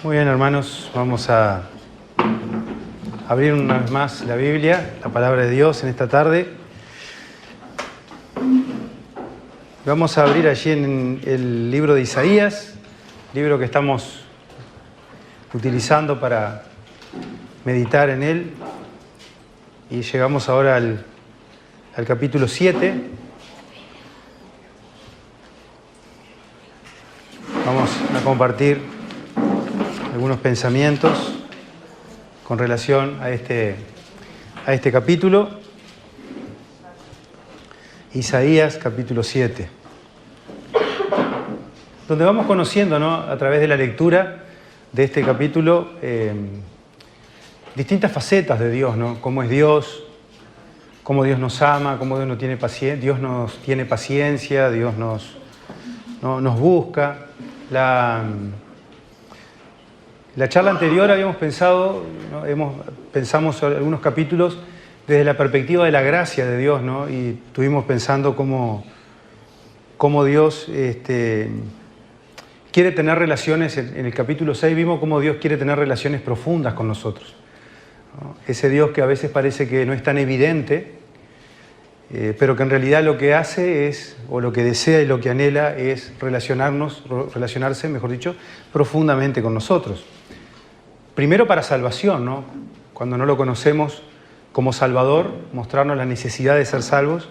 Muy bien, hermanos, vamos a abrir una vez más la Biblia, la palabra de Dios en esta tarde. Vamos a abrir allí en el libro de Isaías, libro que estamos utilizando para meditar en él. Y llegamos ahora al capítulo 7. Vamos a compartir algunos pensamientos con relación a este capítulo. Isaías capítulo 7. Donde vamos conociendo, ¿no?, a través de la lectura de este capítulo distintas facetas de Dios, ¿no? Cómo es Dios, cómo Dios nos ama, cómo Dios nos tiene paciencia, Dios nos busca. La charla anterior habíamos pensado, ¿no?, pensamos sobre algunos capítulos desde la perspectiva de la gracia de Dios, ¿no? Y estuvimos pensando cómo Dios quiere tener relaciones. En el capítulo 6 vimos cómo Dios quiere tener relaciones profundas con nosotros, ¿no? Ese Dios que a veces parece que no es tan evidente, pero que en realidad lo que hace es, o lo que desea y lo que anhela es relacionarse, mejor dicho, profundamente con nosotros. Primero para salvación, ¿no? Cuando no lo conocemos como Salvador, mostrarnos la necesidad de ser salvos.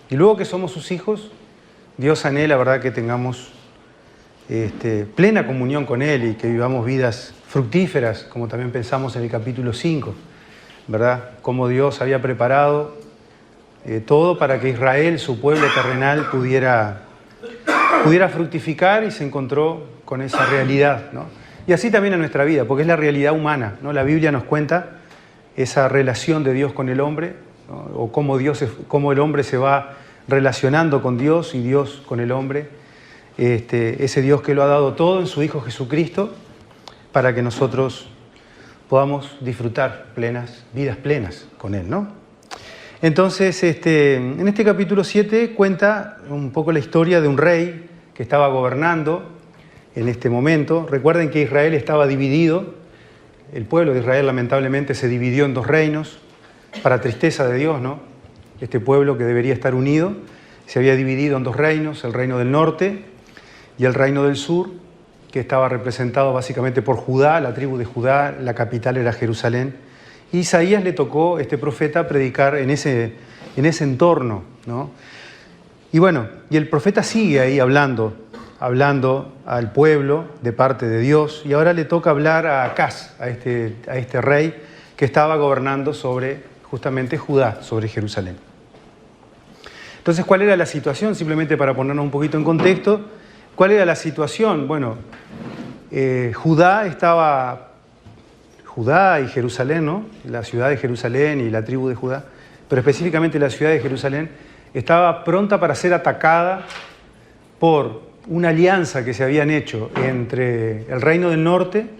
Y luego que somos sus hijos, Dios anhela, ¿verdad?, que tengamos plena comunión con Él y que vivamos vidas fructíferas, como también pensamos en el capítulo 5, ¿verdad? Cómo Dios había preparado todo para que Israel, su pueblo terrenal, pudiera fructificar, y se encontró con esa realidad, ¿no? Y así también en nuestra vida, porque es la realidad humana, ¿no? La Biblia nos cuenta esa relación de Dios con el hombre, ¿no? O cómo el hombre se va relacionando con Dios y Dios con el hombre. Ese Dios que lo ha dado todo en su Hijo Jesucristo para que nosotros podamos disfrutar vidas plenas con Él, ¿no? Entonces, en este capítulo 7 cuenta un poco la historia de un rey que estaba gobernando en este momento. Recuerden que Israel estaba dividido. El pueblo de Israel lamentablemente se dividió en dos reinos, para tristeza de Dios, ¿no? Este pueblo que debería estar unido se había dividido en dos reinos, el reino del norte y el reino del sur, que estaba representado básicamente por Judá, la tribu de Judá. La capital era Jerusalén. Y Isaías le tocó, este profeta, predicar en ese entorno, ¿no? Y bueno, y el profeta sigue ahí hablando al pueblo de parte de Dios, y ahora le toca hablar a Acaz, a este rey que estaba gobernando sobre justamente Judá, sobre Jerusalén. Entonces, ¿cuál era la situación? Simplemente para ponernos un poquito en contexto, ¿cuál era la situación? Bueno, Judá y Jerusalén, ¿no? La ciudad de Jerusalén y la tribu de Judá, pero específicamente la ciudad de Jerusalén, estaba pronta para ser atacada por una alianza que se habían hecho entre el reino del norte,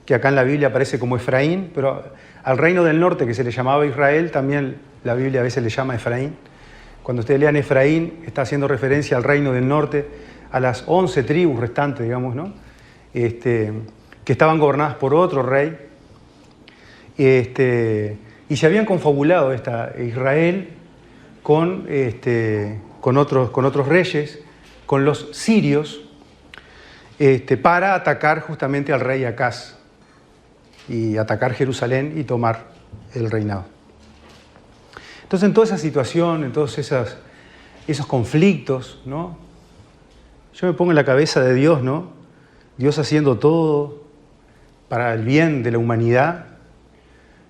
que acá en la Biblia aparece como Efraín, pero al reino del norte, que se le llamaba Israel, también la Biblia a veces le llama Efraín. Cuando ustedes lean Efraín, está haciendo referencia al reino del norte, a las 11 tribus restantes, digamos, ¿no? Que estaban gobernadas por otro rey. Y se habían confabulado Israel con otros reyes, con los sirios, para atacar justamente al rey Acaz y atacar Jerusalén y tomar el reinado. Entonces, en toda esa situación, en todos esos conflictos, ¿no?, yo me pongo en la cabeza de Dios, ¿no? Dios haciendo todo para el bien de la humanidad,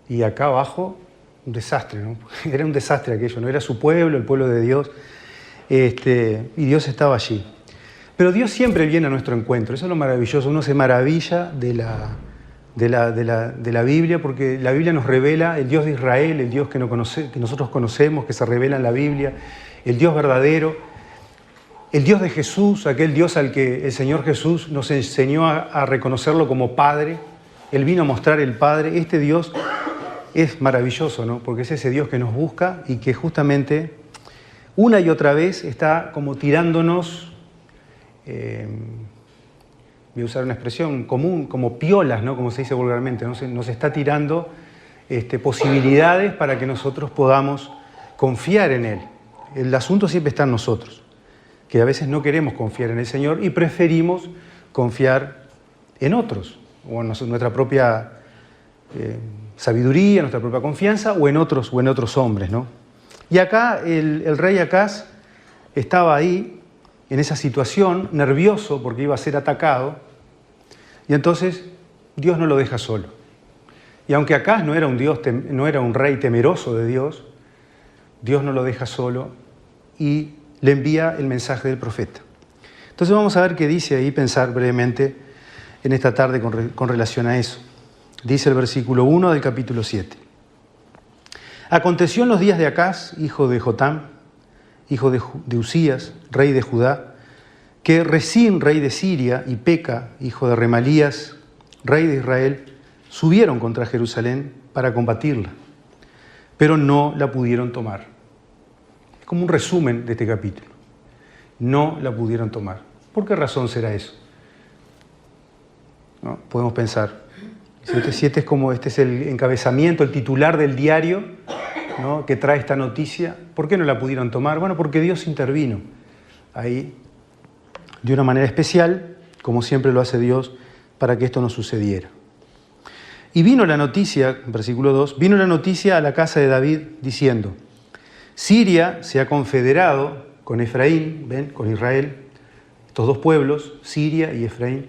y acá abajo un desastre, ¿no? Era un desastre aquello, ¿no? Era su pueblo, el pueblo de Dios, y Dios estaba allí. Pero Dios siempre viene a nuestro encuentro, eso es lo maravilloso. Uno se maravilla de la Biblia, porque la Biblia nos revela el Dios de Israel, el Dios que nosotros conocemos, que se revela en la Biblia, el Dios verdadero, el Dios de Jesús, aquel Dios al que el Señor Jesús nos enseñó a reconocerlo como Padre. Él vino a mostrar el Padre. Este Dios es maravilloso, ¿no? Porque es ese Dios que nos busca y que justamente una y otra vez está como tirándonos voy a usar una expresión común, como piolas, ¿no? Como se dice vulgarmente, ¿no? Nos está tirando posibilidades para que nosotros podamos confiar en Él. El asunto siempre está en nosotros, que a veces no queremos confiar en el Señor y preferimos confiar en otros, o en nuestra propia sabiduría, nuestra propia confianza, o en otros hombres, ¿no? Y acá el rey Acaz estaba ahí, en esa situación, nervioso porque iba a ser atacado, y entonces Dios no lo deja solo. Y aunque Acaz no era un rey temeroso de Dios, Dios no lo deja solo y le envía el mensaje del profeta. Entonces vamos a ver qué dice ahí, pensar brevemente en esta tarde con relación a eso. Dice el versículo 1 del capítulo 7. Aconteció en los días de Acaz, hijo de Jotam, hijo de Usías, rey de Judá, que Resín, rey de Siria, y Peca, hijo de Remalías, rey de Israel, subieron contra Jerusalén para combatirla, pero no la pudieron tomar. Es como un resumen de este capítulo. No la pudieron tomar. ¿Por qué razón será eso? ¿No? Podemos pensar. Si este es el encabezamiento, el titular del diario, ¿no?, que trae esta noticia, ¿por qué no la pudieron tomar? Bueno, porque Dios intervino ahí de una manera especial, como siempre lo hace Dios, para que esto no sucediera. Y vino la noticia, versículo 2, vino la noticia a la casa de David diciendo: Siria se ha confederado con Efraín, ¿ven?, con Israel, estos dos pueblos, Siria y Efraín,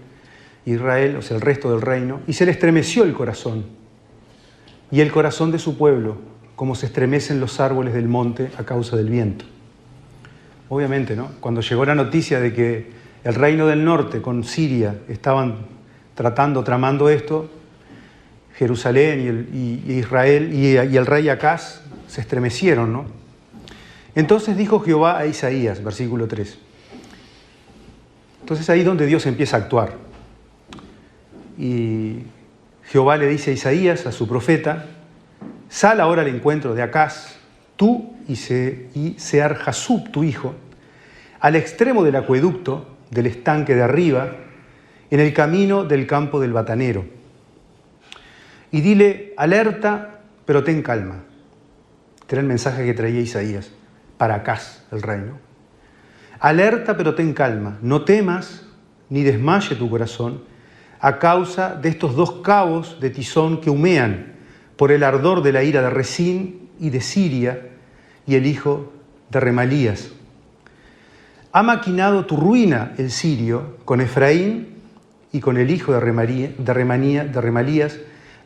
Israel, o sea, el resto del reino, y se le estremeció el corazón, y el corazón de su pueblo, como se estremecen los árboles del monte a causa del viento. Obviamente, ¿no? Cuando llegó la noticia de que el reino del norte con Siria estaban tramando esto, Jerusalén y Israel y el rey Acaz se estremecieron, ¿no? Entonces dijo Jehová a Isaías, versículo 3. Entonces ahí es donde Dios empieza a actuar. Y Jehová le dice a Isaías, a su profeta: sal ahora al encuentro de Acaz, tú y Sear-Jasub, tu hijo, al extremo del acueducto, del estanque de arriba, en el camino del campo del batanero. Y dile: alerta, pero ten calma. Este era el mensaje que traía Isaías para Acaz, el rey, ¿no? Alerta, pero ten calma. No temas ni desmaye tu corazón a causa de estos dos cabos de tizón que humean por el ardor de la ira de Resín y de Siria y el hijo de Remalías. Ha maquinado tu ruina el sirio con Efraín y con el hijo de Remalías,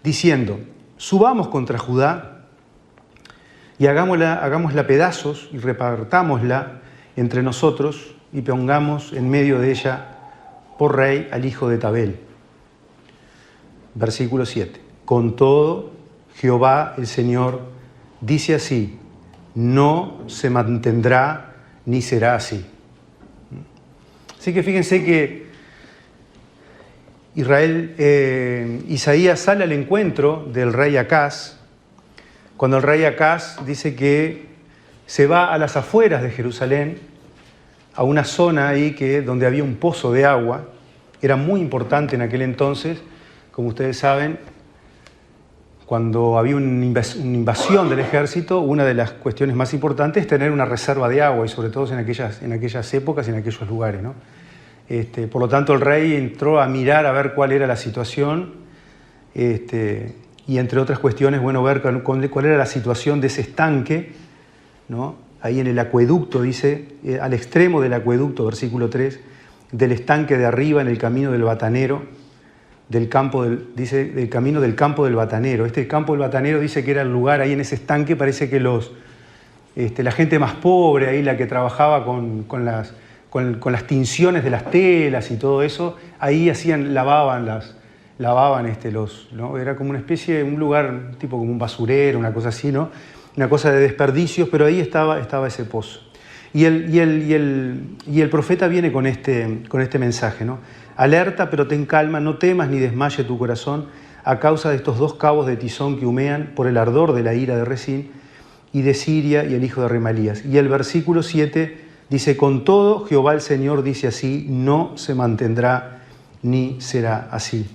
diciendo: subamos contra Judá y hagámosla pedazos y repartámosla entre nosotros y pongamos en medio de ella por rey al hijo de Tabel. Versículo 7. Con todo, Jehová el Señor dice así: no se mantendrá ni será así. Así que fíjense que Isaías sale al encuentro del rey Acaz, cuando el rey Acaz dice que se va a las afueras de Jerusalén, a una zona ahí donde había un pozo de agua. Era muy importante en aquel entonces, como ustedes saben. Cuando había una invasión del ejército, una de las cuestiones más importantes es tener una reserva de agua, y sobre todo en aquellas épocas y en aquellos lugares, ¿no? Por lo tanto, el rey entró a mirar a ver cuál era la situación, y entre otras cuestiones, bueno, ver cuál era la situación de ese estanque, ¿no? Ahí en el acueducto, dice, al extremo del acueducto, versículo 3, del estanque de arriba, en el camino del batanero, del camino del campo del batanero. Este campo del batanero dice que era el lugar ahí en ese estanque, parece que la gente más pobre ahí, la que trabajaba con las tinciones de las telas y todo eso, ahí lavaban, ¿no? Era como una especie, un lugar tipo como un basurero, una cosa así, ¿no? Una cosa de desperdicios, pero ahí estaba ese pozo. Y el profeta viene con este mensaje, ¿no? Alerta, pero ten calma, no temas ni desmaye tu corazón a causa de estos dos cabos de tizón que humean por el ardor de la ira de Resín y de Siria y el hijo de Remalías. Y el versículo 7 dice: con todo, Jehová el Señor dice así: no se mantendrá ni será así.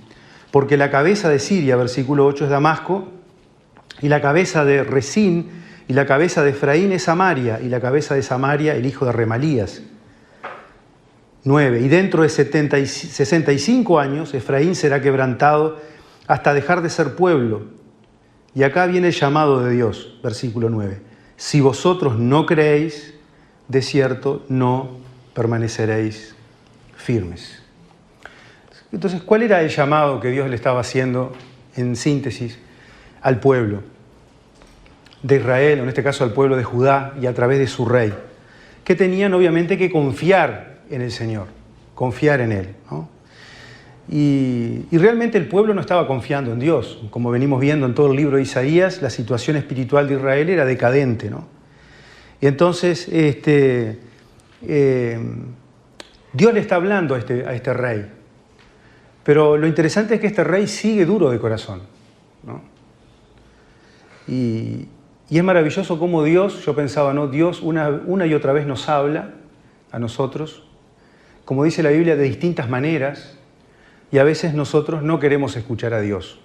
Porque la cabeza de Siria, versículo 8, es Damasco, y la cabeza de Resín, y la cabeza de Efraín es Samaria, y la cabeza de Samaria el hijo de Remalías. 9. Y dentro de 65 años Efraín será quebrantado hasta dejar de ser pueblo. Y acá viene el llamado de Dios, versículo 9. Si vosotros no creéis, de cierto no permaneceréis firmes. Entonces, ¿cuál era el llamado que Dios le estaba haciendo, en síntesis, al pueblo de Israel, o en este caso al pueblo de Judá, y a través de su rey? Que tenían obviamente que confiar en el Señor, confiar en Él, ¿no? Y realmente el pueblo no estaba confiando en Dios. Como venimos viendo en todo el libro de Isaías, la situación espiritual de Israel era decadente, ¿no? Y entonces Dios le está hablando a este rey. Pero lo interesante es que este rey sigue duro de corazón, ¿no? Y es maravilloso cómo Dios, yo pensaba, ¿no? Dios una y otra vez nos habla a nosotros, como dice la Biblia, de distintas maneras, y a veces nosotros no queremos escuchar a Dios.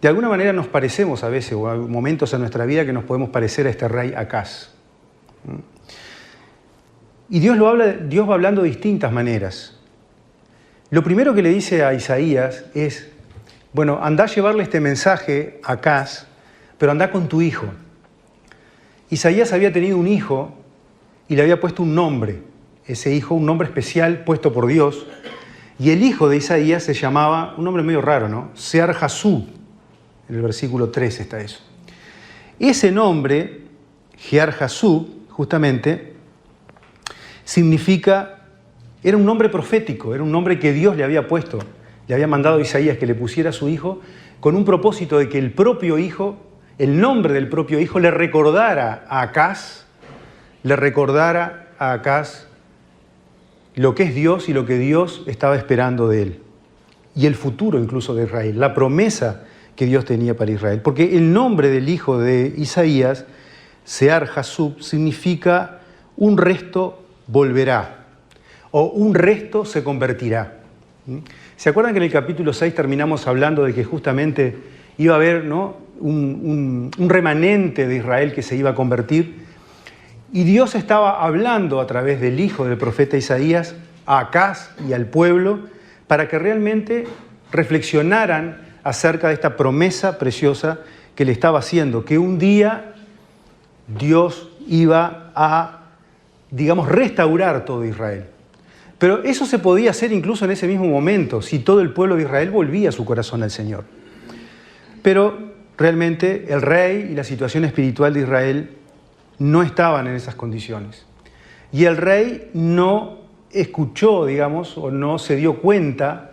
De alguna manera nos parecemos a veces, o hay momentos en nuestra vida que nos podemos parecer a este rey Acaz. Y Dios va hablando de distintas maneras. Lo primero que le dice a Isaías es, bueno, andá a llevarle este mensaje a Acaz, pero andá con tu hijo. Isaías había tenido un hijo y le había puesto un nombre. Ese hijo, un nombre especial puesto por Dios. Y el hijo de Isaías se llamaba, un nombre medio raro, ¿no? Jear-Jasub. En el versículo 3 está eso. Ese nombre, Jear-Jasub, justamente, era un nombre profético, era un nombre que Dios le había puesto, le había mandado a Isaías que le pusiera a su hijo, con un propósito de que el propio hijo, el nombre del propio hijo, le recordara a Acaz lo que es Dios y lo que Dios estaba esperando de él. Y el futuro incluso de Israel, la promesa que Dios tenía para Israel. Porque el nombre del hijo de Isaías, Jear-Jasub, significa un resto volverá, o un resto se convertirá. ¿Se acuerdan que en el capítulo 6 terminamos hablando de que justamente iba a haber, ¿no?, un remanente de Israel que se iba a convertir? Y Dios estaba hablando a través del hijo del profeta Isaías a Acaz y al pueblo para que realmente reflexionaran acerca de esta promesa preciosa que le estaba haciendo, que un día Dios iba a, digamos, restaurar todo Israel. Pero eso se podía hacer incluso en ese mismo momento, si todo el pueblo de Israel volvía su corazón al Señor. Pero realmente el rey y la situación espiritual de Israel no estaban en esas condiciones. Y el rey no escuchó, digamos, o no se dio cuenta,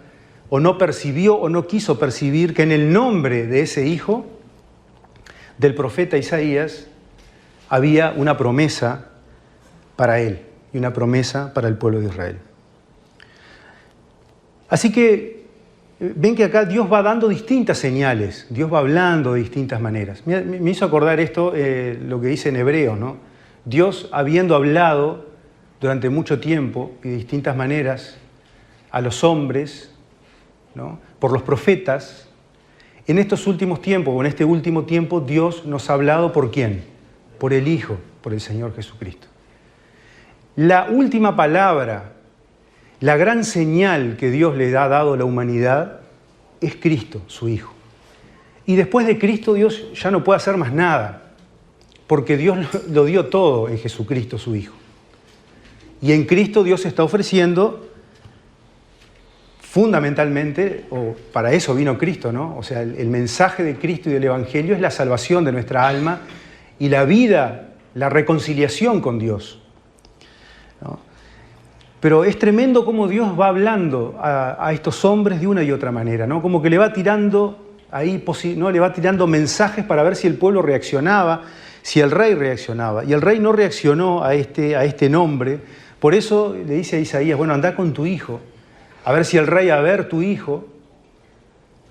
o no percibió, o no quiso percibir que en el nombre de ese hijo, del profeta Isaías, había una promesa para él y una promesa para el pueblo de Israel. Así que ven que acá Dios va dando distintas señales, Dios va hablando de distintas maneras. Me hizo acordar esto, lo que dice en Hebreos, ¿no? Dios, habiendo hablado durante mucho tiempo y de distintas maneras a los hombres, ¿no?, por los profetas, en estos últimos tiempos, o en este último tiempo, Dios nos ha hablado ¿por quién? Por el Hijo, por el Señor Jesucristo. La última palabra, la gran señal que Dios le ha dado a la humanidad es Cristo, su Hijo. Y después de Cristo Dios ya no puede hacer más nada, porque Dios lo dio todo en Jesucristo, su Hijo. Y en Cristo Dios está ofreciendo fundamentalmente, o para eso vino Cristo, ¿no? O sea, el mensaje de Cristo y del Evangelio es la salvación de nuestra alma y la vida, la reconciliación con Dios, ¿no? Pero es tremendo cómo Dios va hablando a estos hombres de una y otra manera, ¿no? Como que le va tirando ahí, ¿no?, le va tirando mensajes para ver si el pueblo reaccionaba, si el rey reaccionaba. Y el rey no reaccionó a este nombre. Por eso le dice a Isaías, bueno, anda con tu hijo, a ver si el rey, a ver tu hijo,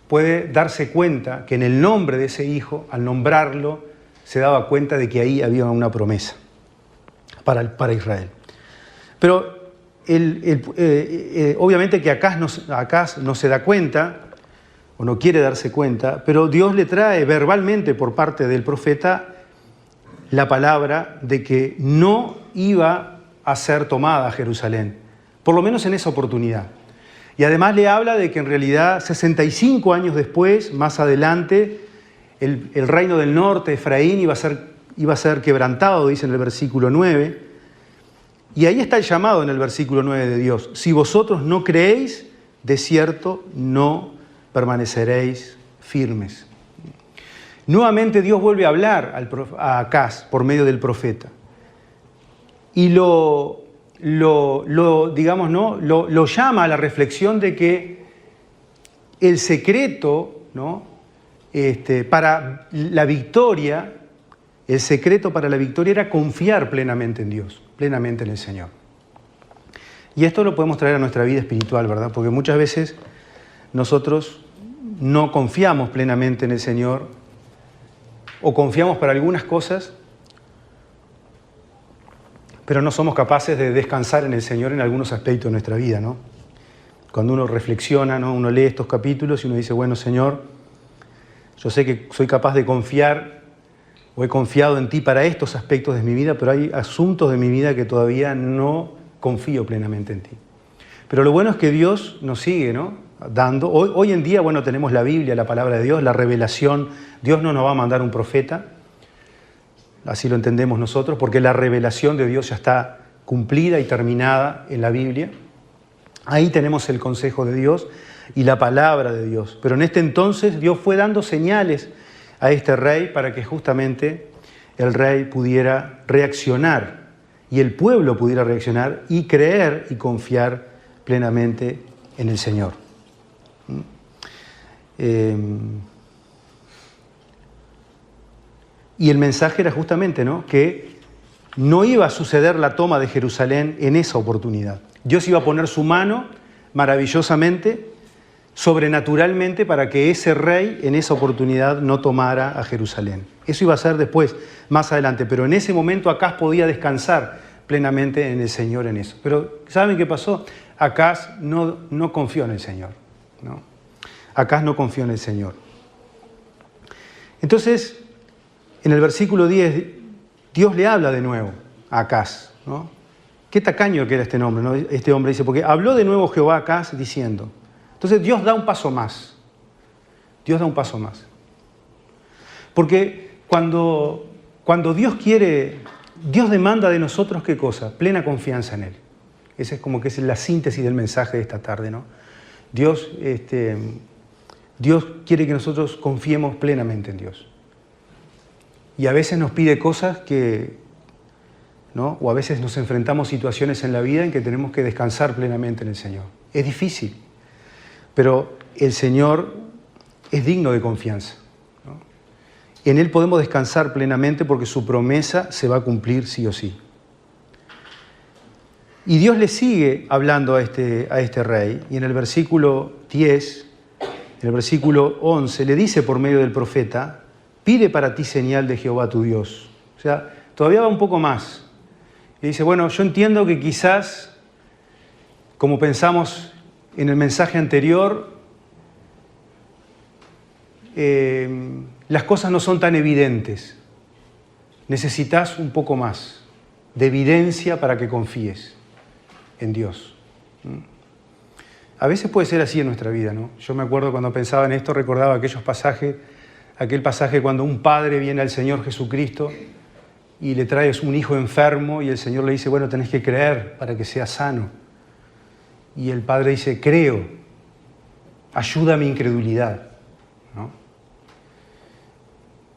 puede darse cuenta que en el nombre de ese hijo, al nombrarlo, se daba cuenta de que ahí había una promesa para Israel. Pero obviamente que Acaz no se da cuenta, o no quiere darse cuenta, pero Dios le trae verbalmente por parte del profeta la palabra de que no iba a ser tomada Jerusalén, por lo menos en esa oportunidad. Y además le habla de que en realidad 65 años después, más adelante, el reino del norte, Efraín, iba a ser quebrantado, dice en el versículo 9. Y ahí está el llamado en el versículo 9 de Dios. Si vosotros no creéis, de cierto no permaneceréis firmes. Nuevamente Dios vuelve a hablar a Acaz por medio del profeta. Y lo llama a la reflexión de que el secreto, ¿no? Para la victoria, el secreto para la victoria era confiar plenamente en Dios, plenamente en el Señor. Y esto lo podemos traer a nuestra vida espiritual, ¿verdad? Porque muchas veces nosotros no confiamos plenamente en el Señor, o confiamos para algunas cosas, pero no somos capaces de descansar en el Señor en algunos aspectos de nuestra vida, ¿no? Cuando uno reflexiona, ¿no? Uno lee estos capítulos y uno dice, bueno, Señor, yo sé que soy capaz de confiar, o he confiado en ti para estos aspectos de mi vida, pero hay asuntos de mi vida que todavía no confío plenamente en ti. Pero lo bueno es que Dios nos sigue, ¿no? Dando. Hoy en día, bueno, tenemos la Biblia, la palabra de Dios, la revelación. Dios no nos va a mandar un profeta, así lo entendemos nosotros, porque la revelación de Dios ya está cumplida y terminada en la Biblia. Ahí tenemos el consejo de Dios y la palabra de Dios. Pero en este entonces Dios fue dando señales a este rey para que justamente el rey pudiera reaccionar y el pueblo pudiera reaccionar y creer y confiar plenamente en el Señor. Y el mensaje era justamente, ¿no?, que no iba a suceder la toma de Jerusalén en esa oportunidad. Dios iba a poner su mano maravillosamente, sobrenaturalmente, para que ese rey en esa oportunidad no tomara a Jerusalén. Eso iba a ser después, más adelante, pero en ese momento Acaz podía descansar plenamente en el Señor en eso. Pero ¿saben qué pasó? Acaz no confió en el Señor, ¿no? Acaz no confió en el Señor. Entonces, en el versículo 10, Dios le habla de nuevo a Acaz, ¿no? Qué tacaño que era este hombre, ¿no? Este hombre dice, porque habló de nuevo Jehová a Acaz diciendo. Entonces Dios da un paso más. Dios da un paso más. Porque cuando Dios quiere, Dios demanda de nosotros, ¿qué cosa? Plena confianza en Él. Esa es como que es la síntesis del mensaje de esta tarde, ¿no? Dios quiere que nosotros confiemos plenamente en Dios. Y a veces nos pide cosas ¿no? O a veces nos enfrentamos situaciones en la vida en que tenemos que descansar plenamente en el Señor. Es difícil, pero el Señor es digno de confianza, ¿no? En Él podemos descansar plenamente porque su promesa se va a cumplir sí o sí. Y Dios le sigue hablando a este rey, y en el versículo 10, en el versículo 11, le dice por medio del profeta, pide para ti señal de Jehová tu Dios. O sea, todavía va un poco más. Y dice, bueno, yo entiendo que quizás, como pensamos en el mensaje anterior, las cosas no son tan evidentes. Necesitas un poco más de evidencia para que confíes en Dios. A veces puede ser así en nuestra vida, ¿no? Yo me acuerdo cuando pensaba en esto, recordaba aquel pasaje cuando un padre viene al Señor Jesucristo y le traes un hijo enfermo y el Señor le dice, bueno, tenés que creer para que sea sano. Y el padre dice, creo, ayuda a mi incredulidad, ¿no?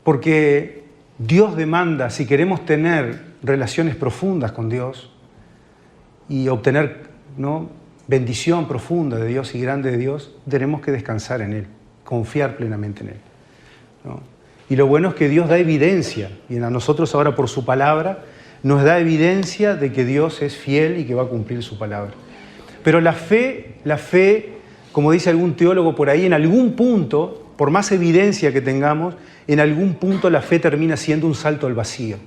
Porque Dios demanda, si queremos tener relaciones profundas con Dios y obtener, ¿no?, bendición profunda de Dios y grande de Dios, tenemos que descansar en Él, confiar plenamente en Él, ¿no? Y lo bueno es que Dios da evidencia, y a nosotros ahora por su palabra nos da evidencia de que Dios es fiel y que va a cumplir su palabra. Pero la fe, como dice algún teólogo por ahí, en algún punto, por más evidencia que tengamos, en algún punto la fe termina siendo un salto al vacío,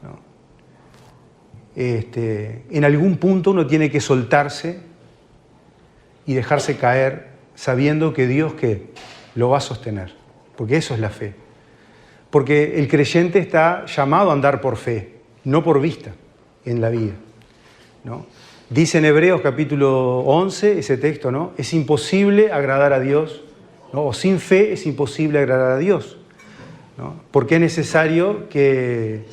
¿no? en algún punto uno tiene que soltarse y dejarse caer sabiendo que Dios que lo va a sostener, porque eso es la fe. Porque el creyente está llamado a andar por fe, no por vista en la vida, ¿no? Dice en Hebreos capítulo 11, ese texto, ¿no? Es imposible agradar a Dios, ¿no? O sin fe es imposible agradar a Dios, ¿no? Porque es necesario que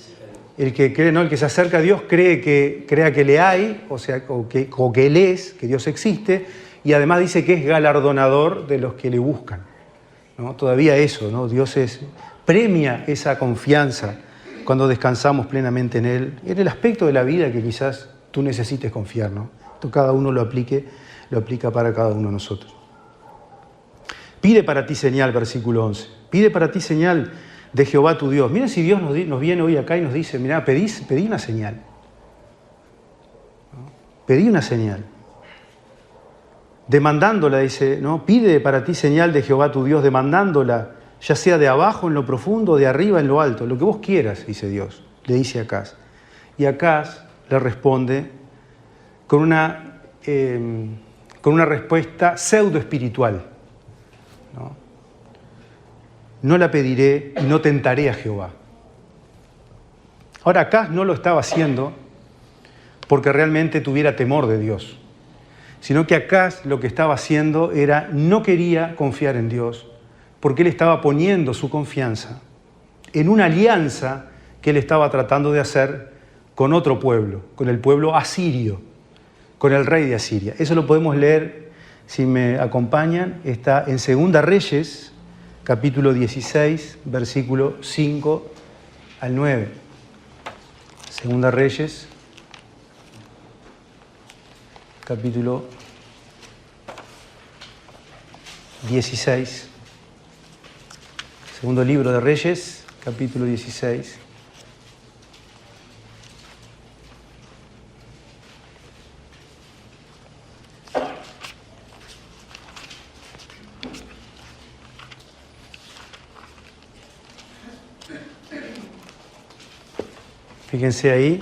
el que cree, ¿no? El que se acerca a Dios crea que le hay, o que Él es, que Dios existe, y además dice que es galardonador de los que le buscan, ¿no? Todavía eso, ¿no? Dios premia esa confianza cuando descansamos plenamente en Él, en el aspecto de la vida que quizás tú necesites confiar, ¿no? Esto cada uno lo aplica para cada uno de nosotros. Pide para ti señal, versículo 11. Pide para ti señal de Jehová tu Dios. Mira si Dios nos viene hoy acá y nos dice, mira, pedí una señal. ¿No? Pedí una señal. Demandándola, dice, ¿no? Pide para ti señal de Jehová tu Dios, demandándola, ya sea de abajo en lo profundo, de arriba en lo alto, lo que vos quieras, dice Dios, le dice a Acaz. Y Acaz le responde con una respuesta pseudo-espiritual. No la pediré y no tentaré a Jehová. Ahora, Acaz no lo estaba haciendo porque realmente tuviera temor de Dios, sino que Acaz lo que estaba haciendo era, no quería confiar en Dios, porque él estaba poniendo su confianza en una alianza que él estaba tratando de hacer con otro pueblo, con el pueblo asirio, con el rey de Asiria. Eso lo podemos leer, si me acompañan, está en 2 Reyes, capítulo 16, versículo 5 al 9. 2 Reyes, capítulo 16. Segundo libro de Reyes, capítulo 16. Fíjense ahí,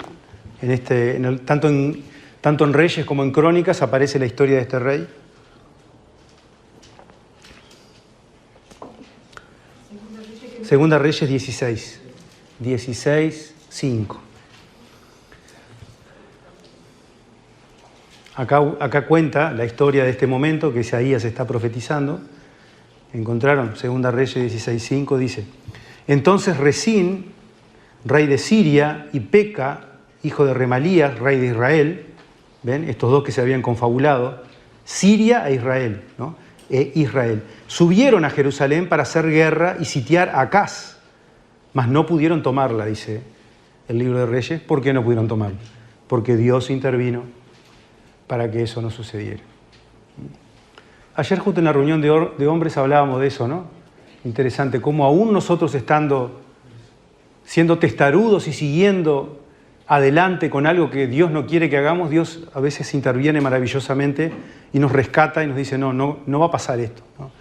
tanto en Reyes como en Crónicas aparece la historia de este rey. Segunda Reyes 16, 5. Acá cuenta la historia de este momento que Isaías está profetizando. ¿Encontraron? Segunda Reyes 16, 5 dice: Entonces Resín, rey de Siria, y Peca, hijo de Remalías, rey de Israel, ¿ven? Estos dos que se habían confabulado, Siria e Israel, ¿no? Israel, subieron a Jerusalén para hacer guerra y sitiar a Acaz, mas no pudieron tomarla, dice el libro de Reyes. ¿Por qué no pudieron tomarla? Porque Dios intervino para que eso no sucediera. Ayer justo en la reunión de hombres hablábamos de eso, ¿no? Interesante, cómo aún nosotros siendo testarudos y siguiendo adelante con algo que Dios no quiere que hagamos, Dios a veces interviene maravillosamente y nos rescata y nos dice, no va a pasar esto, ¿no?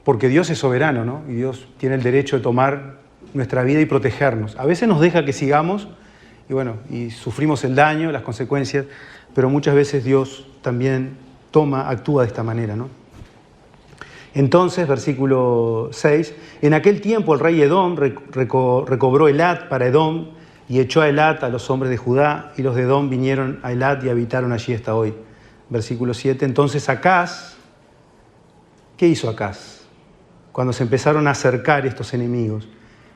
Porque Dios es soberano, ¿no? Y Dios tiene el derecho de tomar nuestra vida y protegernos. A veces nos deja que sigamos y sufrimos el daño, las consecuencias, pero muchas veces Dios también actúa de esta manera, ¿no? Entonces, versículo 6, en aquel tiempo el rey Edom recobró Elat para Edom y echó a Elat a los hombres de Judá, y los de Edom vinieron a Elat y habitaron allí hasta hoy. Versículo 7, entonces Acaz, ¿qué hizo Acaz cuando se empezaron a acercar estos enemigos?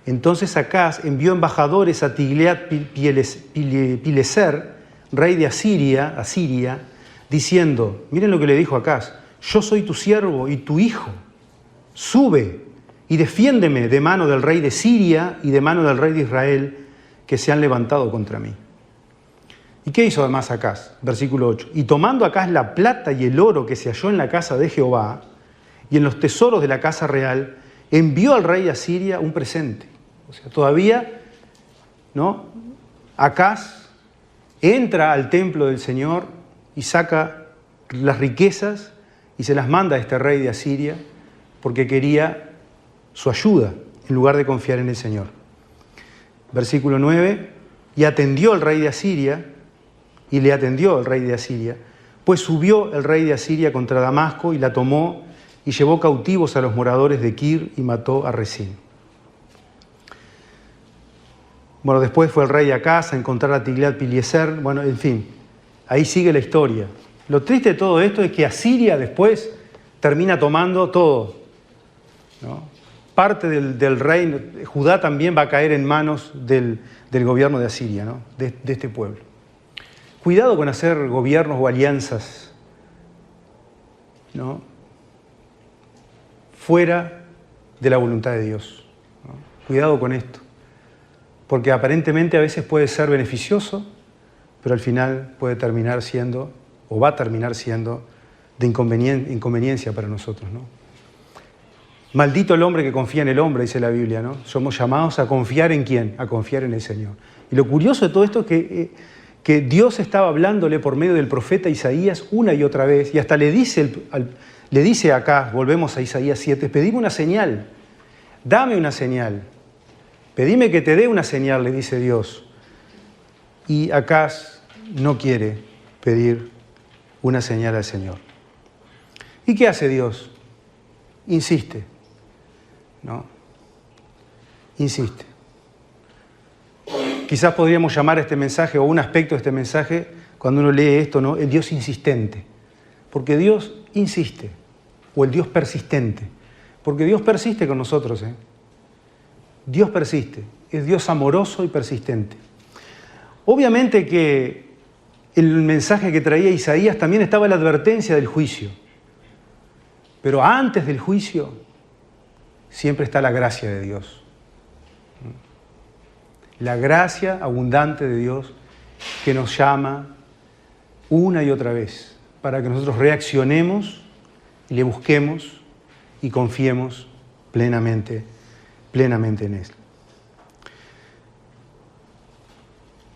Entonces Acaz envió embajadores a Tiglat-Pileser, rey de Asiria, diciendo, miren lo que le dijo Acaz: yo soy tu siervo y tu hijo, sube y defiéndeme de mano del rey de Siria y de mano del rey de Israel, que se han levantado contra mí. ¿Y qué hizo además Acaz? Versículo 8. Y tomando Acaz la plata y el oro que se halló en la casa de Jehová y en los tesoros de la casa real, envió al rey de Asiria un presente. O sea, todavía, ¿no? Acaz entra al templo del Señor y saca las riquezas y se las manda a este rey de Asiria porque quería su ayuda en lugar de confiar en el Señor. Versículo 9, y atendió el rey de Asiria, y le atendió el rey de Asiria, pues subió el rey de Asiria contra Damasco y la tomó y llevó cautivos a los moradores de Kir y mató a Resín. Bueno, después fue el rey Acaz a encontrar a Tiglat-Pileser. Bueno, en fin, ahí sigue la historia. Lo triste de todo esto es que Asiria después termina tomando todo, ¿no? Parte del reino, Judá también va a caer en manos del gobierno de Asiria, ¿no? de este pueblo. Cuidado con hacer gobiernos o alianzas, ¿no? Fuera de la voluntad de Dios, ¿no? Cuidado con esto, porque aparentemente a veces puede ser beneficioso, pero al final puede terminar siendo, o va a terminar siendo, de inconveniencia para nosotros, ¿no? Maldito el hombre que confía en el hombre, dice la Biblia, ¿no? Somos llamados a confiar en ¿quién? A confiar en el Señor. Y lo curioso de todo esto es que Dios estaba hablándole por medio del profeta Isaías una y otra vez, y hasta le dice acá, volvemos a Isaías 7, pedime una señal, dame una señal, pedime que te dé una señal, le dice Dios. Y Acaz no quiere pedir una señal al Señor. ¿Y qué hace Dios? Insiste, ¿no? Insiste. Quizás podríamos llamar a este mensaje, o un aspecto de este mensaje, cuando uno lee esto, ¿no? El Dios insistente. Porque Dios insiste, o el Dios persistente. Porque Dios persiste con nosotros, ¿eh? Dios persiste, es Dios amoroso y persistente. Obviamente que en el mensaje que traía Isaías también estaba la advertencia del juicio. Pero antes del juicio siempre está la gracia de Dios. La gracia abundante de Dios que nos llama una y otra vez para que nosotros reaccionemos y le busquemos y confiemos plenamente en Él.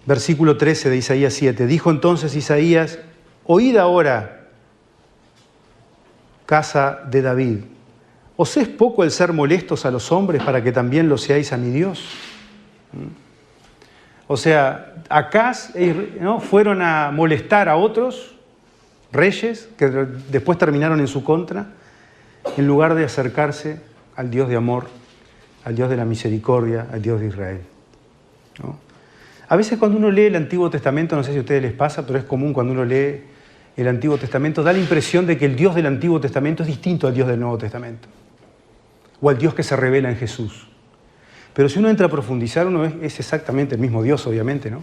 Versículo 13 de Isaías 7. Dijo entonces Isaías, oíd ahora, casa de David, ¿os es poco el ser molestos a los hombres para que también lo seáis a mi Dios? O sea, Acaz, ¿no? Fueron a molestar a otros reyes que después terminaron en su contra, en lugar de acercarse al Dios de amor, al Dios de la misericordia, al Dios de Israel, ¿no? A veces cuando uno lee el Antiguo Testamento, no sé si a ustedes les pasa, pero es común cuando uno lee el Antiguo Testamento, da la impresión de que el Dios del Antiguo Testamento es distinto al Dios del Nuevo Testamento, o al Dios que se revela en Jesús. Pero si uno entra a profundizar, uno es exactamente el mismo Dios, obviamente, ¿no?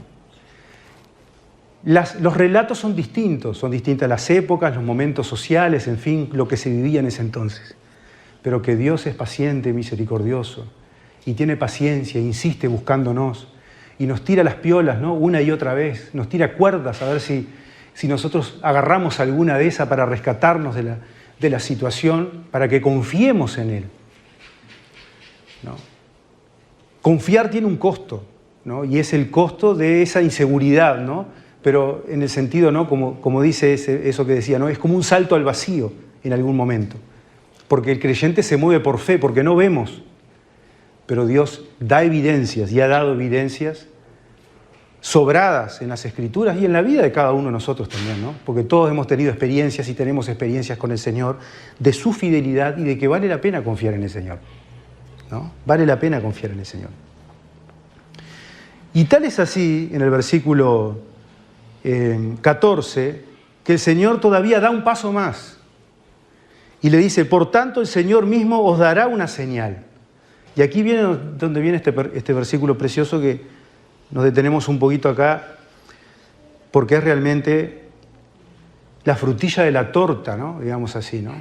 Los relatos son distintas las épocas, los momentos sociales, en fin, lo que se vivía en ese entonces. Pero que Dios es paciente, misericordioso, y tiene paciencia, insiste buscándonos, y nos tira las piolas, ¿no? Una y otra vez, nos tira cuerdas a ver si nosotros agarramos alguna de esas para rescatarnos de la situación, para que confiemos en Él, ¿no? Confiar tiene un costo, ¿no? Y es el costo de esa inseguridad, ¿no? Pero en el sentido, ¿no? Como dice eso que decía, ¿no? Es como un salto al vacío en algún momento, porque el creyente se mueve por fe, porque no vemos, pero Dios da evidencias y ha dado evidencias sobradas en las Escrituras y en la vida de cada uno de nosotros también, ¿no? Porque todos hemos tenido experiencias y tenemos experiencias con el Señor de su fidelidad y de que vale la pena confiar en el Señor, ¿no? Vale la pena confiar en el Señor. Y tal es así, en el versículo 14, que el Señor todavía da un paso más y le dice, por tanto el Señor mismo os dará una señal. Y aquí viene donde viene este versículo precioso que nos detenemos un poquito acá, porque es realmente la frutilla de la torta, ¿no? Digamos así, ¿no?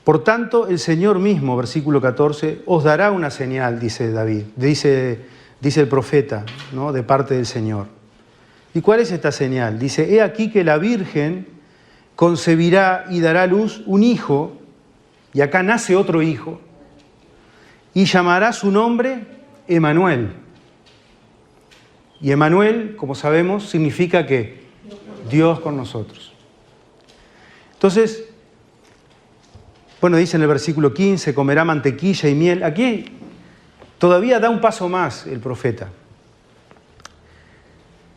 Por tanto, el Señor mismo, versículo 14, os dará una señal, dice David, dice el profeta, ¿no? De parte del Señor. ¿Y cuál es esta señal? Dice, he aquí que la Virgen concebirá y dará a luz un hijo, y acá nace otro hijo, y llamará su nombre Emanuel. Y Emanuel, como sabemos, significa que Dios con nosotros. Entonces, bueno, dice en el versículo 15, comerá mantequilla y miel. Aquí todavía da un paso más el profeta.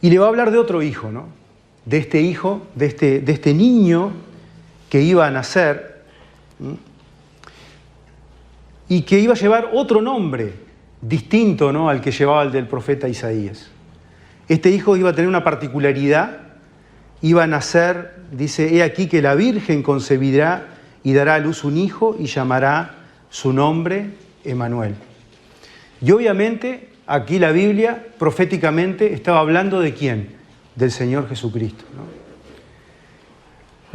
Y le va a hablar de otro hijo, ¿no? De este hijo, de este niño que iba a nacer, ¿sí? Y que iba a llevar otro nombre distinto, ¿no?, al que llevaba el del profeta Isaías. Este hijo iba a tener una particularidad, iba a nacer, dice, he aquí que la Virgen concebirá y dará a luz un hijo y llamará su nombre Emmanuel. Y obviamente aquí la Biblia proféticamente estaba hablando ¿de quién? Del Señor Jesucristo, ¿no?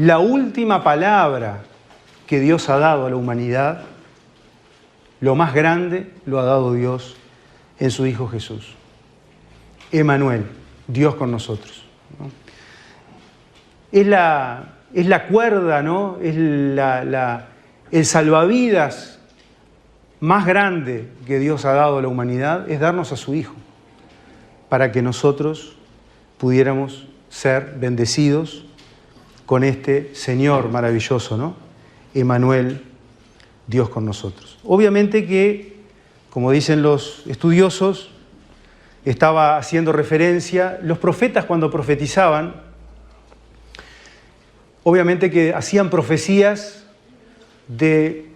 La última palabra que Dios ha dado a la humanidad, lo más grande lo ha dado Dios en su Hijo Jesús. Emmanuel, Dios con nosotros, ¿no? Es la cuerda, ¿no? Es el salvavidas más grande que Dios ha dado a la humanidad, es darnos a su Hijo, para que nosotros pudiéramos ser bendecidos con este Señor maravilloso, ¿no? Emmanuel, Dios con nosotros. Obviamente que, como dicen los estudiosos, estaba haciendo referencia, los profetas cuando profetizaban, obviamente que hacían profecías de,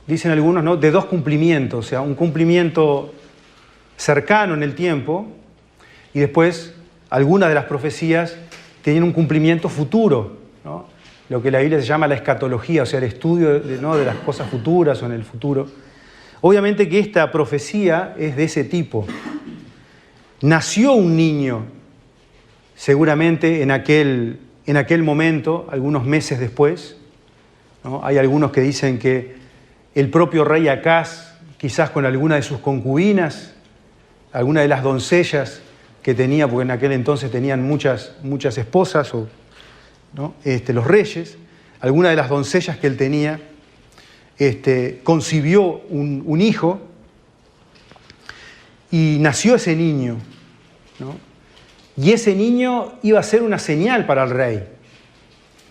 dicen algunos, ¿no?, de dos cumplimientos, o sea, un cumplimiento cercano en el tiempo y después algunas de las profecías tenían un cumplimiento futuro, ¿no?, lo que la Biblia se llama la escatología, o sea, el estudio ¿no?, de las cosas futuras o en el futuro. Obviamente que esta profecía es de ese tipo. Nació un niño, seguramente en aquel momento, algunos meses después, ¿no? Hay algunos que dicen que el propio rey Acaz, quizás con alguna de sus concubinas, alguna de las doncellas que tenía, porque en aquel entonces tenían muchas esposas, ¿no?, los reyes, alguna de las doncellas que él tenía, concibió un hijo y nació ese niño, ¿no? Y ese niño iba a ser una señal para el rey,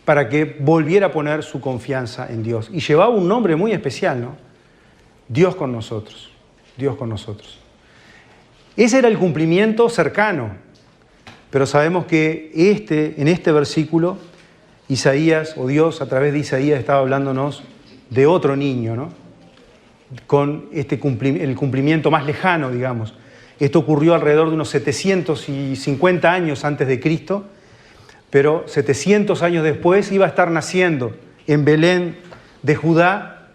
para que volviera a poner su confianza en Dios. Y llevaba un nombre muy especial, ¿no? Dios con nosotros, Dios con nosotros. Ese era el cumplimiento cercano, pero sabemos que en este versículo, Isaías, o Dios a través de Isaías, estaba hablándonos de otro niño, ¿no?, con el cumplimiento más lejano, digamos. Esto ocurrió alrededor de unos 750 años antes de Cristo, pero 700 años después iba a estar naciendo en Belén de Judá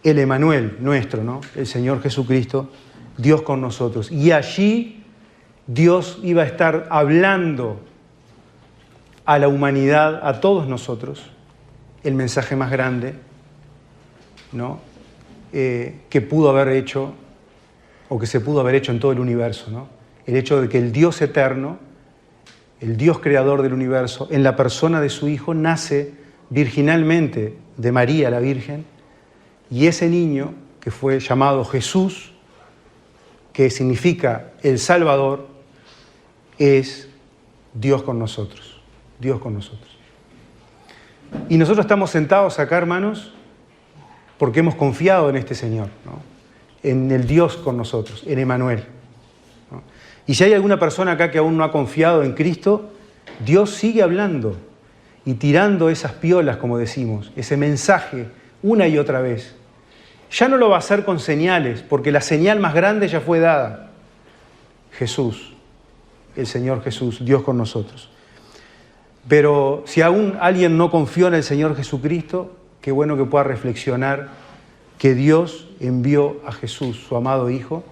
el Emmanuel nuestro, ¿no?, el Señor Jesucristo, Dios con nosotros. Y allí Dios iba a estar hablando a la humanidad, a todos nosotros, el mensaje más grande, ¿no?, que pudo haber hecho, o que se pudo haber hecho en todo el universo, ¿no? El hecho de que el Dios eterno, el Dios creador del universo, en la persona de su Hijo, nace virginalmente de María, la Virgen, y ese niño, que fue llamado Jesús, que significa el Salvador, es Dios con nosotros, Dios con nosotros. Y nosotros estamos sentados acá, hermanos, porque hemos confiado en este Señor, ¿no?, en el Dios con nosotros, en Emmanuel, ¿no? Y si hay alguna persona acá que aún no ha confiado en Cristo, Dios sigue hablando y tirando esas piolas, como decimos, ese mensaje una y otra vez. Ya no lo va a hacer con señales, porque la señal más grande ya fue dada. Jesús, el Señor Jesús, Dios con nosotros. Pero si aún alguien no confió en el Señor Jesucristo, qué bueno que pueda reflexionar que Dios envió a Jesús, su amado Hijo,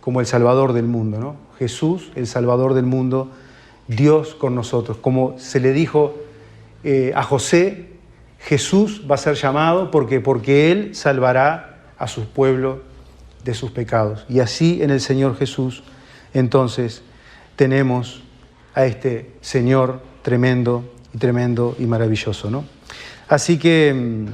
como el Salvador del mundo, ¿no? Jesús, el Salvador del mundo, Dios con nosotros. Como se le dijo a José, Jesús va a ser llamado porque Él salvará a su pueblo de sus pecados. Y así en el Señor Jesús, entonces, tenemos a este Señor tremendo y maravilloso, ¿no? Así que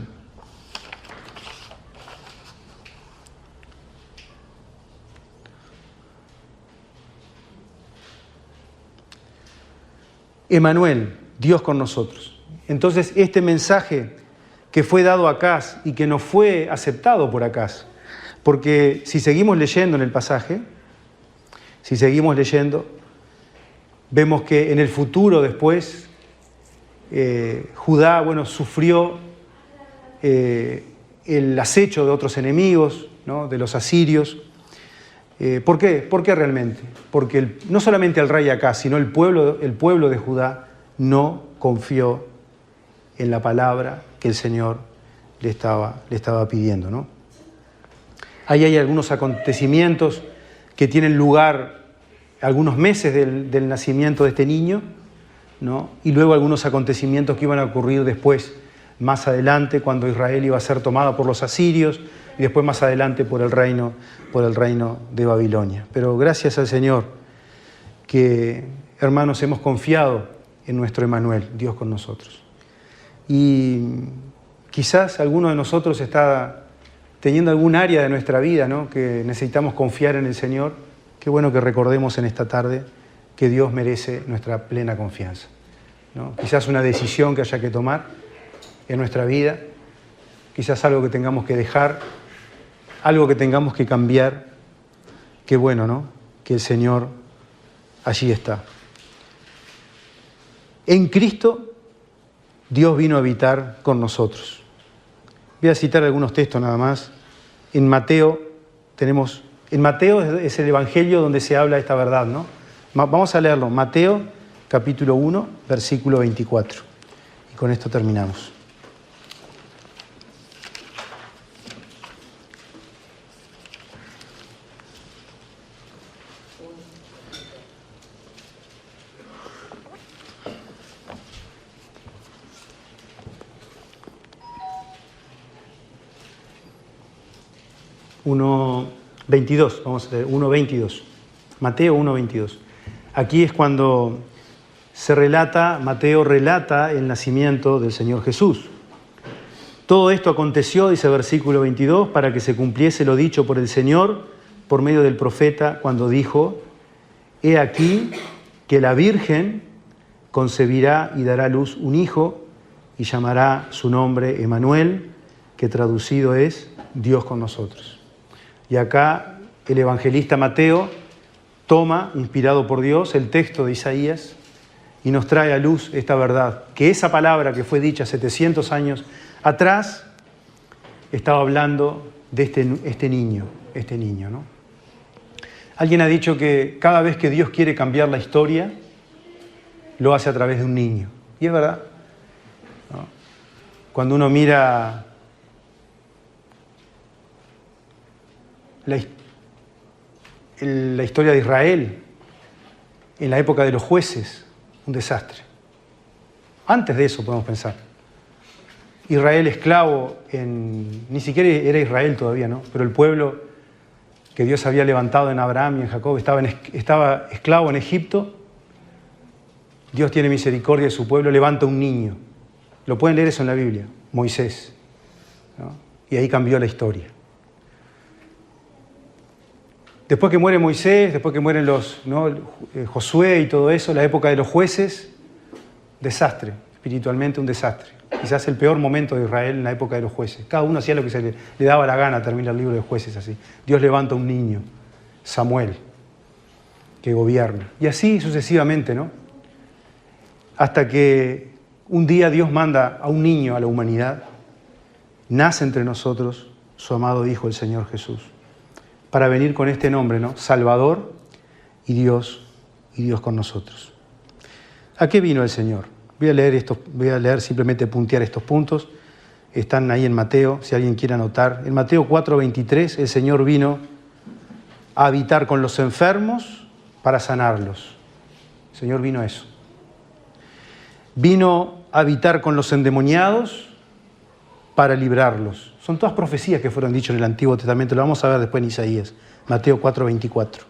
Emmanuel, Dios con nosotros. Entonces, este mensaje que fue dado a Acaz y que no fue aceptado por Acaz, porque si seguimos leyendo en el pasaje, si seguimos leyendo, Vemos que en el futuro después Judá, sufrió el acecho de otros enemigos, ¿no? De los asirios. ¿Por qué? ¿Por qué realmente? Porque no solamente el rey acá, sino el pueblo de Judá no confió en la palabra que el Señor le estaba pidiendo, ¿no? Ahí hay algunos acontecimientos que tienen lugar algunos meses del nacimiento de este niño, ¿no? Y luego algunos acontecimientos que iban a ocurrir después, más adelante, cuando Israel iba a ser tomada por los asirios y después más adelante por el reino de Babilonia. Pero gracias al Señor que, hermanos, hemos confiado en nuestro Emmanuel, Dios con nosotros. Y quizás alguno de nosotros está teniendo algún área de nuestra vida, ¿no? Que necesitamos confiar en el Señor. Qué bueno que recordemos en esta tarde que Dios merece nuestra plena confianza, ¿no? Quizás una decisión que haya que tomar en nuestra vida, quizás algo que tengamos que dejar, algo que tengamos que cambiar. Qué bueno, ¿no? Que el Señor allí está. En Cristo, Dios vino a habitar con nosotros. Voy a citar algunos textos nada más. En Mateo es el evangelio donde se habla esta verdad, ¿no? Vamos a leerlo. Mateo, capítulo 1, versículo 24. Y con esto terminamos. Vamos a leer 1:22. Mateo 1:22. Aquí es cuando Mateo relata el nacimiento del Señor Jesús. Todo esto aconteció, dice el versículo 22, para que se cumpliese lo dicho por el Señor por medio del profeta cuando dijo: He aquí que la Virgen concebirá y dará a luz un hijo y llamará su nombre Emmanuel, que traducido es Dios con nosotros. Y acá el evangelista Mateo toma, inspirado por Dios, el texto de Isaías y nos trae a luz esta verdad, que esa palabra que fue dicha 700 años atrás estaba hablando de este niño, ¿no? Alguien ha dicho que cada vez que Dios quiere cambiar la historia, lo hace a través de un niño. Y es verdad, ¿no? Cuando uno mira la historia de Israel, en la época de los jueces, un desastre. Antes de eso podemos pensar. Israel esclavo ni siquiera era Israel todavía, ¿no? Pero el pueblo que Dios había levantado en Abraham y en Jacob estaba esclavo en Egipto. Dios tiene misericordia de su pueblo, levanta un niño. Lo pueden leer eso en la Biblia, Moisés, ¿no? Y ahí cambió la historia. Después que muere Moisés, después que mueren Josué y todo eso, la época de los jueces, desastre, espiritualmente un desastre. Quizás el peor momento de Israel en la época de los jueces. Cada uno hacía lo que se le daba la gana, termina el libro de jueces así. Dios levanta un niño, Samuel, que gobierna. Y así sucesivamente, ¿no? Hasta que un día Dios manda a un niño a la humanidad, nace entre nosotros su amado Hijo, el Señor Jesús, para venir con este nombre, ¿no? Salvador y Dios con nosotros. ¿A qué vino el Señor? Voy a leer simplemente puntear estos puntos. Están ahí en Mateo, si alguien quiere anotar. En Mateo 4:23, el Señor vino a habitar con los enfermos para sanarlos. El Señor vino a eso. Vino a habitar con los endemoniados para librarlos. Son todas profecías que fueron dichas en el Antiguo Testamento. Lo vamos a ver después en Isaías, Mateo 4:24.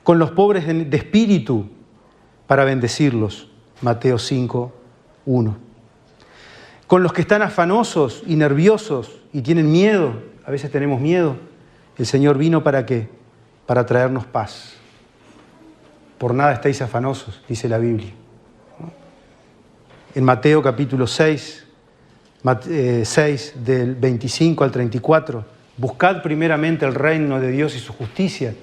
Con los pobres de espíritu para bendecirlos, Mateo 5:1. Con los que están afanosos y nerviosos y tienen miedo, a veces tenemos miedo, el Señor vino ¿para qué? Para traernos paz. Por nada estáis afanosos, dice la Biblia. En Mateo capítulo 6 del 25 al 34, buscad primeramente el reino de Dios y su justicia,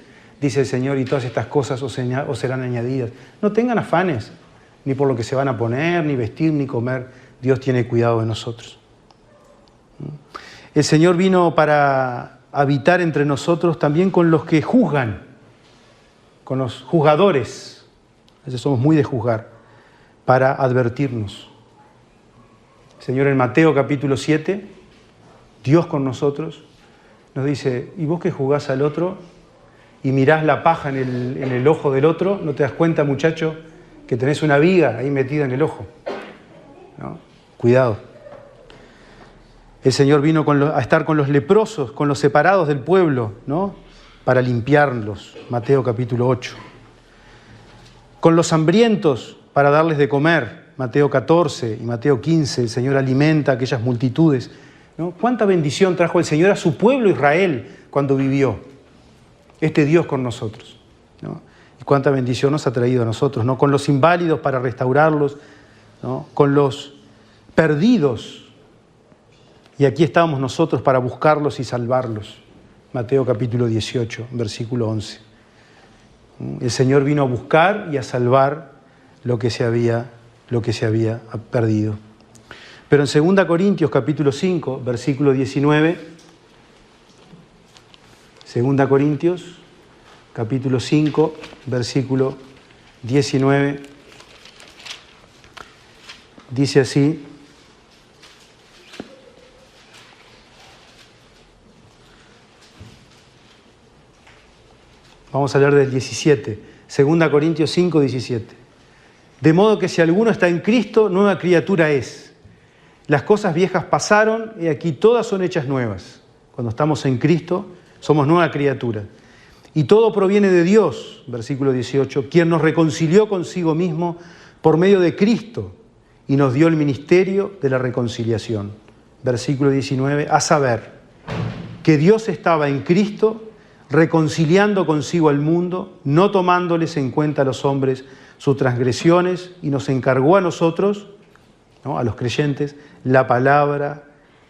dice el Señor, y todas estas cosas os serán añadidas. No tengan afanes, ni por lo que se van a poner, ni vestir, ni comer. Dios tiene cuidado de nosotros. El Señor vino para habitar entre nosotros también con los que juzgan, con los juzgadores. A veces somos muy de juzgar, para advertirnos. El Señor en Mateo capítulo 7, Dios con nosotros, nos dice, ¿y vos que juzgás al otro y mirás la paja en el ojo del otro? ¿No te das cuenta, muchacho, que tenés una viga ahí metida en el ojo? ¿No? Cuidado. El Señor vino a estar con los leprosos, con los separados del pueblo, ¿no? Para limpiarlos. Mateo capítulo 8. Con los hambrientos para darles de comer. Mateo 14 y Mateo 15. El Señor alimenta a aquellas multitudes, ¿no? ¿Cuánta bendición trajo el Señor a su pueblo Israel cuando vivió? Este Dios con nosotros, ¿no? Y cuánta bendición nos ha traído a nosotros, ¿no? Con los inválidos para restaurarlos, ¿no? Con los perdidos. Y aquí estábamos nosotros para buscarlos y salvarlos. Mateo capítulo 18, versículo 11. El Señor vino a buscar y a salvar lo que se había perdido. Pero en 2 Corintios capítulo 5, versículo 19, 2 Corintios capítulo 5, versículo 19, dice así: vamos a leer del 17, 2 Corintios 5, 17. De modo que si alguno está en Cristo, nueva criatura es. Las cosas viejas pasaron y aquí todas son hechas nuevas. Cuando estamos en Cristo, somos nueva criatura. Y todo proviene de Dios, versículo 18, quien nos reconcilió consigo mismo por medio de Cristo y nos dio el ministerio de la reconciliación. Versículo 19, a saber, que Dios estaba en Cristo reconciliando consigo al mundo, no tomándoles en cuenta a los hombres sus transgresiones, y nos encargó a nosotros, ¿no?, a los creyentes, la palabra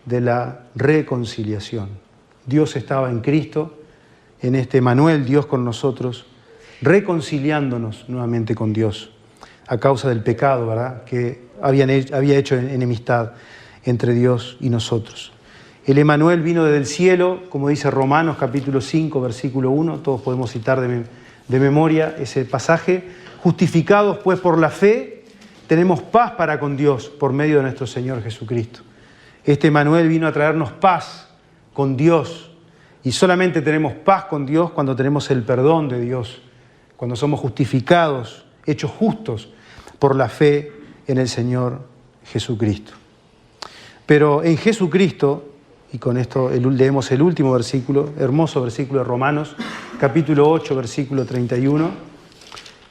de la reconciliación. Dios estaba en Cristo, en este Emmanuel, Dios con nosotros, reconciliándonos nuevamente con Dios a causa del pecado, ¿verdad?, que había hecho enemistad entre Dios y nosotros. El Emmanuel vino desde el cielo, como dice Romanos capítulo 5, versículo 1, todos podemos citar de memoria ese pasaje. Justificados pues por la fe, tenemos paz para con Dios por medio de nuestro Señor Jesucristo. Este Emmanuel vino a traernos paz con Dios, y solamente tenemos paz con Dios cuando tenemos el perdón de Dios, cuando somos justificados, hechos justos por la fe en el Señor Jesucristo. Pero en Jesucristo, y con esto leemos el último versículo, hermoso versículo de Romanos, capítulo 8, versículo 31.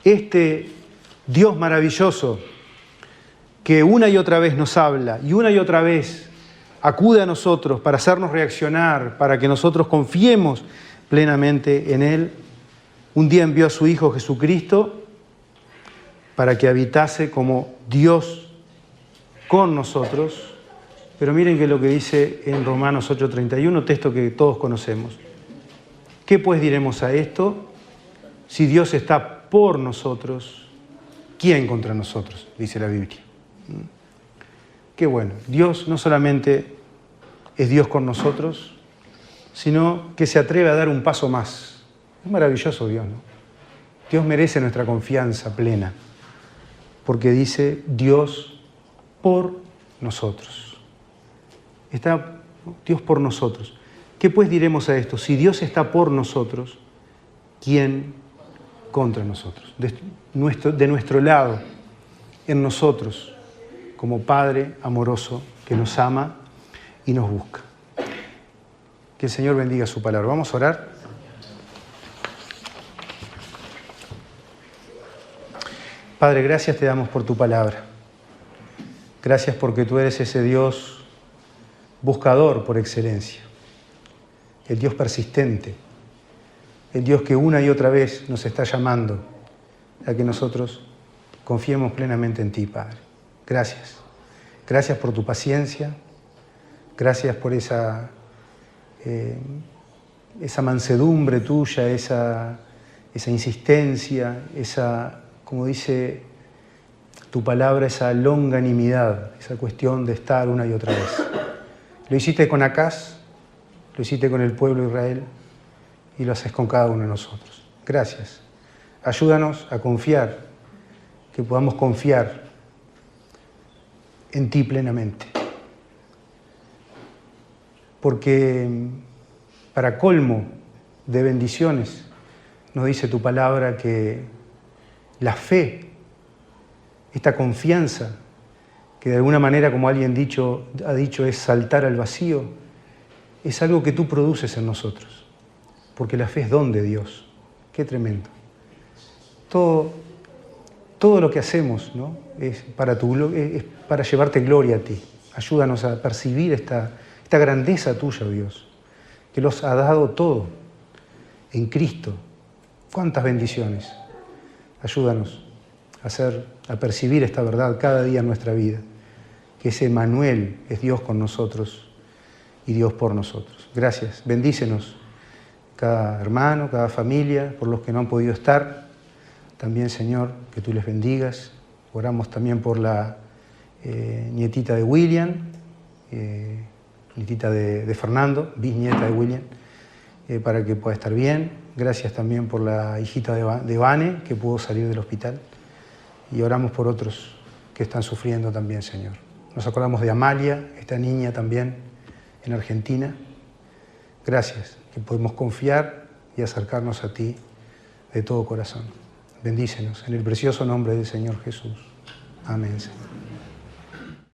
Este Dios maravilloso que una y otra vez nos habla y una y otra vez acude a nosotros para hacernos reaccionar, para que nosotros confiemos plenamente en Él, un día envió a su Hijo Jesucristo para que habitase como Dios con nosotros. Pero miren que lo que dice en Romanos 8:31, texto que todos conocemos. ¿Qué pues diremos a esto? Si Dios está por nosotros, ¿quién contra nosotros?, dice la Biblia. Qué bueno. Dios no solamente es Dios con nosotros, sino que se atreve a dar un paso más. Es maravilloso Dios, ¿no? Dios merece nuestra confianza plena, porque dice Dios por nosotros. Está Dios por nosotros. ¿Qué pues diremos a esto? Si Dios está por nosotros, ¿quién contra nosotros? De nuestro lado, en nosotros, como Padre amoroso que nos ama y nos busca. Que el Señor bendiga su palabra. Vamos a orar. Padre, gracias te damos por tu palabra. Gracias porque tú eres ese Dios buscador por excelencia, el Dios persistente, el Dios que una y otra vez nos está llamando a que nosotros confiemos plenamente en ti, Padre. Gracias. Gracias por tu paciencia, gracias por esa mansedumbre tuya, esa insistencia, esa, como dice tu palabra, esa longanimidad, esa cuestión de estar una y otra vez. Lo hiciste con Acaz, lo hiciste con el pueblo de Israel y lo haces con cada uno de nosotros. Gracias. Ayúdanos a confiar, que podamos confiar en ti plenamente. Porque para colmo de bendiciones, nos dice tu palabra que la fe, esta confianza, que de alguna manera, como alguien ha dicho, es saltar al vacío, es algo que tú produces en nosotros. Porque la fe es don de Dios. Qué tremendo. Todo lo que hacemos, ¿no?, es para llevarte gloria a ti. Ayúdanos a percibir esta grandeza tuya, Dios, que los ha dado todo en Cristo. ¡Cuántas bendiciones! Ayúdanos a percibir esta verdad cada día en nuestra vida, que ese Emmanuel es Dios con nosotros y Dios por nosotros. Gracias. Bendícenos cada hermano, cada familia, por los que no han podido estar. También, Señor, que tú les bendigas. Oramos también por la nietita de William, nietita de Fernando, bisnieta de William, para que pueda estar bien. Gracias también por la hijita de Vane, que pudo salir del hospital. Y oramos por otros que están sufriendo también, Señor. Nos acordamos de Amalia, esta niña también en Argentina. Gracias, que podemos confiar y acercarnos a ti de todo corazón. Bendícenos en el precioso nombre del Señor Jesús. Amén, Señor.